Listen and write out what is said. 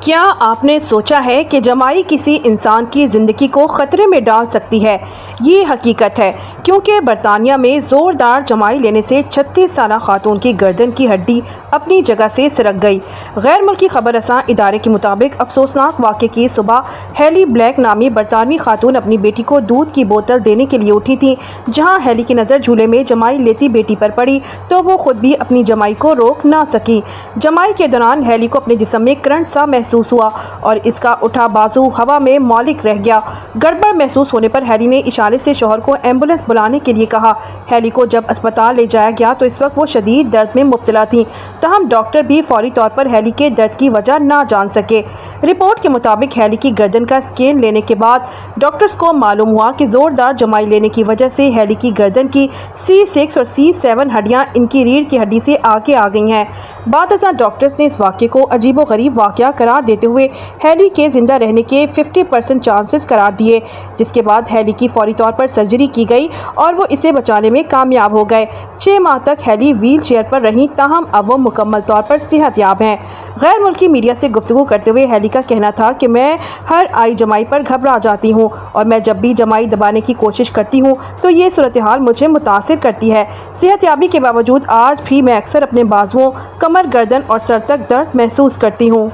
क्या आपने सोचा है कि जमाई किसी इंसान की ज़िंदगी को ख़तरे में डाल सकती है? ये हकीकत है, क्योंकि बरतानिया में ज़ोरदार जमाई लेने से 36 साला खातून की गर्दन की हड्डी अपनी जगह से सिरक गई। गैर मुल्की खबर रसां इदारे के मुताबिक अफसोसनाक वाक़े की सुबह हेली ब्लैक नामी बरतानवी खातून अपनी बेटी को दूध की बोतल देने के लिए उठी थी। जहाँ हेली की नज़र झूले में जमाई लेती बेटी पर पड़ी तो वो खुद भी अपनी जमाई को रोक ना सकी। जमाई के दौरान हेली को अपने जिस्म में करंट सा महसूस हुआ और इसका उठा बाजू हवा में मौलिक रह गया। गड़बड़ महसूस होने पर हेली ने इशारे से शौहर को एम्बुलेंस बुलाने के लिए कहा। हेली को जब अस्पताल ले जाया गया तो इस वक्त वो शदीद दर्द में मुब्तला थी। तहम डॉक्टर भी फौरी तौर पर हेली के दर्द की वजह ना जान सके। रिपोर्ट के मुताबिक हेली की गर्दन का स्कैन लेने के बाद डॉक्टर्स को मालूम हुआ कि ज़ोरदार जमाई लेने की वजह से हेली की गर्दन की C6 और C7 हड्डियां इनकी रीढ़ की हड्डी से आगे आ गई हैं। बादशाह डॉक्टर्स ने इस वाक़े को अजीबोगरीब वाक़या करार देते हुए हेली के जिंदा रहने के 50% चांसेस करार दिए, जिसके बाद हेली की फौरी तौर पर सर्जरी की गई और वो इसे बचाने में कामयाब हो गए। 6 माह तक हेली व्हील चेयर पर रहीं, ताहम अब वो मुकम्मल तौर पर सेहतयाब हैं। गैर मुल्की मीडिया से गुफ्तगू करते हुए हेली का कहना था कि मैं हर आई जमाई पर घबरा जाती हूँ और मैं जब भी जमाई दबाने की कोशिश करती हूँ तो ये सूरत हाल मुझे मुतासिर करती है। सेहतयाबी के बावजूद आज भी मैं अक्सर अपने बाजुओं, कमर, गर्दन और सर तक दर्द महसूस करती हूँ।